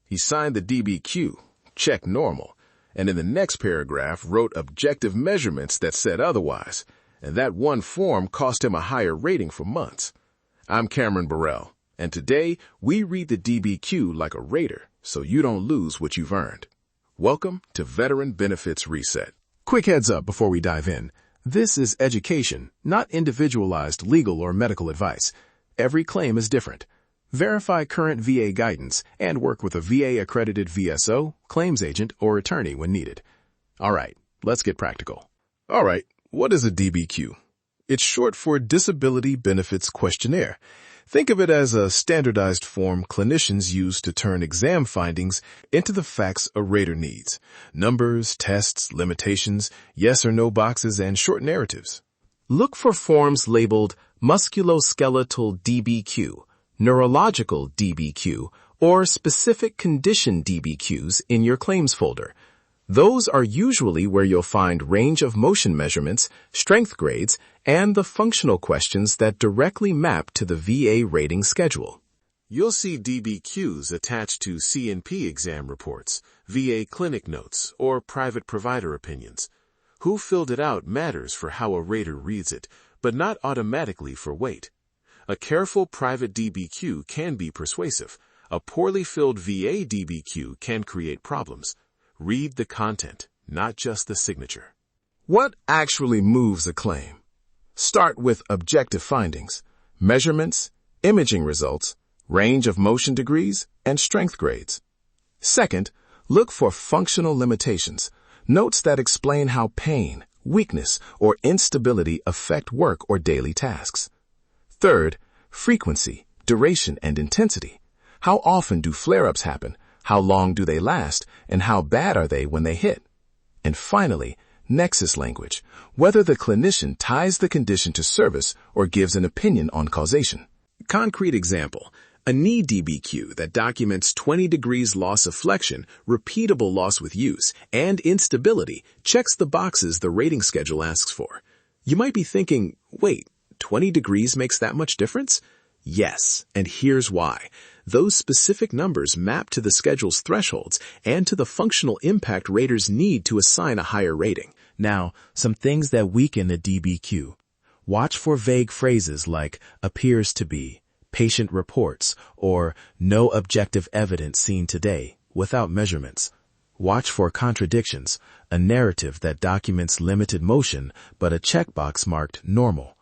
He signed the DBQ, checked normal, and in the next paragraph wrote objective measurements that said otherwise, and that one form cost him a higher rating for months. I'm Cameron Burrell, and today we read the DBQ like a rater so you don't lose what you've earned. Welcome to Veteran Benefits Reset. Quick heads up before we dive in. This is education, not individualized legal or medical advice. Every claim is different. Verify current VA guidance and work with a VA-accredited VSO, claims agent, or attorney when needed. All right, let's get practical. All right, what is a DBQ? It's short for Disability Benefits Questionnaire. Think of it as a standardized form clinicians use to turn exam findings into the facts a rater needs. Numbers, tests, limitations, yes or no boxes, and short narratives. Look for forms labeled musculoskeletal DBQ, neurological DBQ, or specific condition DBQs in your claims folder. Those are usually where you'll find range of motion measurements, strength grades, and the functional questions that directly map to the VA rating schedule. You'll see DBQs attached to C&P exam reports, VA clinic notes, or private provider opinions. Who filled it out matters for how a rater reads it, but not automatically for weight. A careful private DBQ can be persuasive. A poorly filled VA DBQ can create problems. Read the content, not just the signature. What actually moves a claim? Start with objective findings, measurements, imaging results, range of motion degrees, and strength grades. Second, look for functional limitations, notes that explain how pain, weakness, or instability affect work or daily tasks. Third, frequency, duration, and intensity. How often do flare-ups happen? How long do they last, and how bad are they when they hit? And finally, nexus language, whether the clinician ties the condition to service or gives an opinion on causation. Concrete example, a knee DBQ that documents 20 degrees loss of flexion, repeatable loss with use, and instability checks the boxes the rating schedule asks for. You might be thinking, wait, 20 degrees makes that much difference? Yes, and here's why. Those specific numbers map to the schedule's thresholds and to the functional impact raters need to assign a higher rating. Now, some things that weaken the DBQ. Watch for vague phrases like appears to be, patient reports, or no objective evidence seen today without measurements. Watch for contradictions, a narrative that documents limited motion but a checkbox marked normal.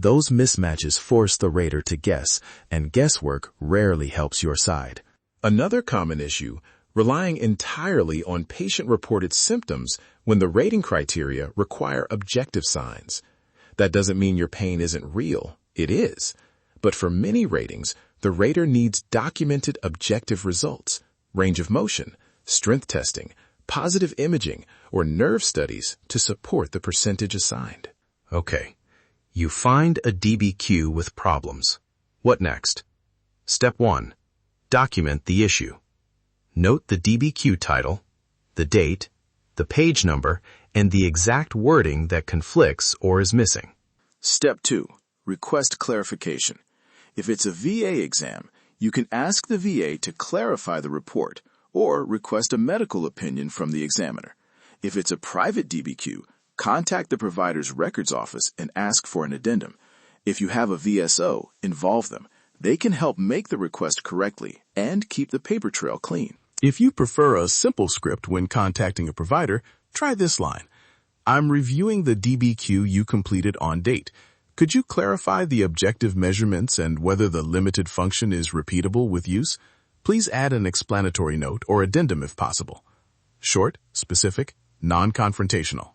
Those mismatches force the rater to guess, and guesswork rarely helps your side. Another common issue, relying entirely on patient-reported symptoms when the rating criteria require objective signs. That doesn't mean your pain isn't real. It is. But for many ratings, the rater needs documented objective results, range of motion, strength testing, positive imaging, or nerve studies to support the percentage assigned. Okay. You find a DBQ with problems. What next? Step 1. Document the issue. Note the DBQ title, the date, the page number, and the exact wording that conflicts or is missing. Step 2. Request clarification. If it's a VA exam, you can ask the VA to clarify the report or request a medical opinion from the examiner. If it's a private DBQ, contact the provider's records office and ask for an addendum. If you have a VSO, involve them. They can help make the request correctly and keep the paper trail clean. If you prefer a simple script when contacting a provider, try this line. I'm reviewing the DBQ you completed on date. Could you clarify the objective measurements and whether the limited function is repeatable with use? Please add an explanatory note or addendum if possible. Short, specific, non-confrontational.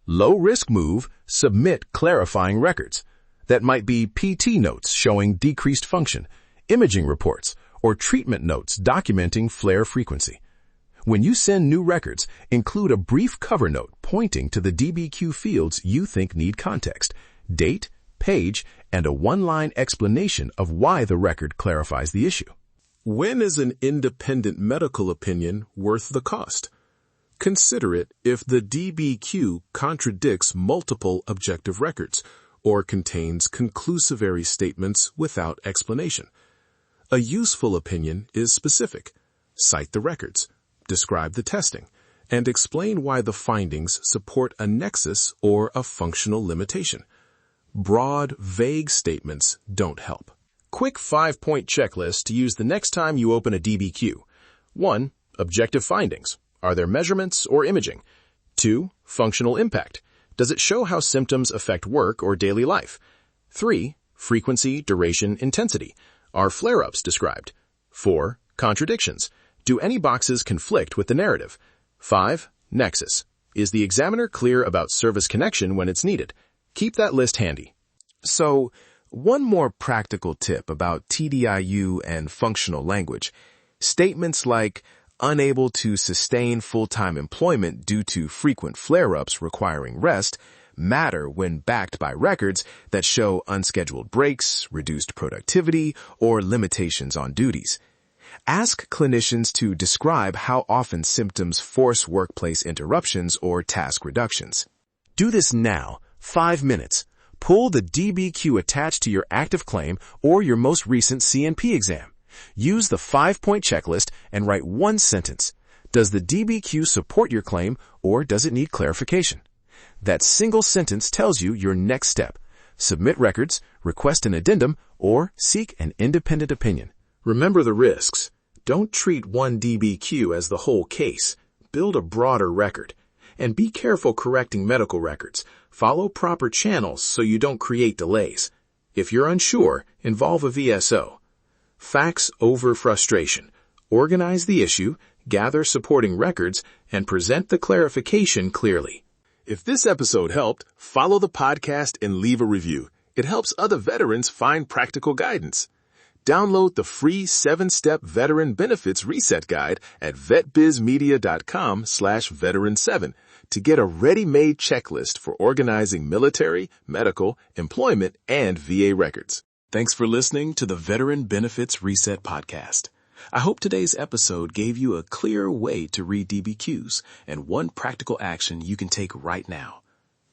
Low-risk move, submit clarifying records. That might be PT notes showing decreased function, imaging reports, or treatment notes documenting flare frequency. When you send new records, include a brief cover note pointing to the DBQ fields you think need context, date, page, and a one-line explanation of why the record clarifies the issue. When is an independent medical opinion worth the cost? Consider it if the DBQ contradicts multiple objective records or contains conclusory statements without explanation. A useful opinion is specific. Cite the records, describe the testing, and explain why the findings support a nexus or a functional limitation. Broad, vague statements don't help. Quick 5-point checklist to use the next time you open a DBQ. 1. Objective findings. Are there measurements or imaging? 2. Functional impact. Does it show how symptoms affect work or daily life? 3. Frequency, duration, intensity. Are flare-ups described? 4. Contradictions. Do any boxes conflict with the narrative? 5. Nexus. Is the examiner clear about service connection when it's needed? Keep that list handy. So, one more practical tip about TDIU and functional language. Statements like, unable to sustain full-time employment due to frequent flare-ups requiring rest, matter when backed by records that show unscheduled breaks, reduced productivity, or limitations on duties. Ask clinicians to describe how often symptoms force workplace interruptions or task reductions. Do this now, 5 minutes. Pull the DBQ attached to your active claim or your most recent CNP exam. Use the 5-point checklist and write one sentence. Does the DBQ support your claim or does it need clarification? That single sentence tells you your next step. Submit records, request an addendum, or seek an independent opinion. Remember the risks. Don't treat one DBQ as the whole case. Build a broader record. And be careful correcting medical records. Follow proper channels so you don't create delays. If you're unsure, involve a VSO. Facts over frustration. Organize the issue, gather supporting records, and present the clarification clearly. If this episode helped, follow the podcast and leave a review. It helps other veterans find practical guidance. Download the free 7-step Veteran Benefits Reset Guide at vetbizmedia.com/veteran7 to get a ready-made checklist for organizing military, medical, employment, and VA records. Thanks for listening to the Veteran Benefits Reset Podcast. I hope today's episode gave you a clear way to read DBQs and one practical action you can take right now.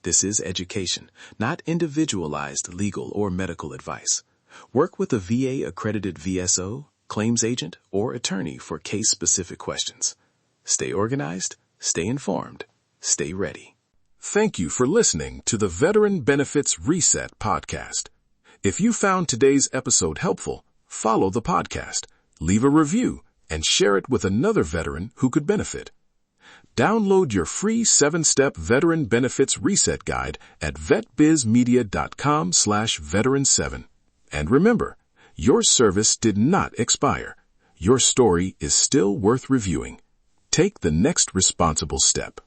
This is education, not individualized legal or medical advice. Work with a VA-accredited VSO, claims agent, or attorney for case-specific questions. Stay organized, stay informed, stay ready. Thank you for listening to the Veteran Benefits Reset Podcast. If you found today's episode helpful, follow the podcast, leave a review, and share it with another veteran who could benefit. Download your free 7-step Veteran Benefits Reset Guide at vetbizmedia.com/veteran7. And remember, your service did not expire. Your story is still worth reviewing. Take the next responsible step.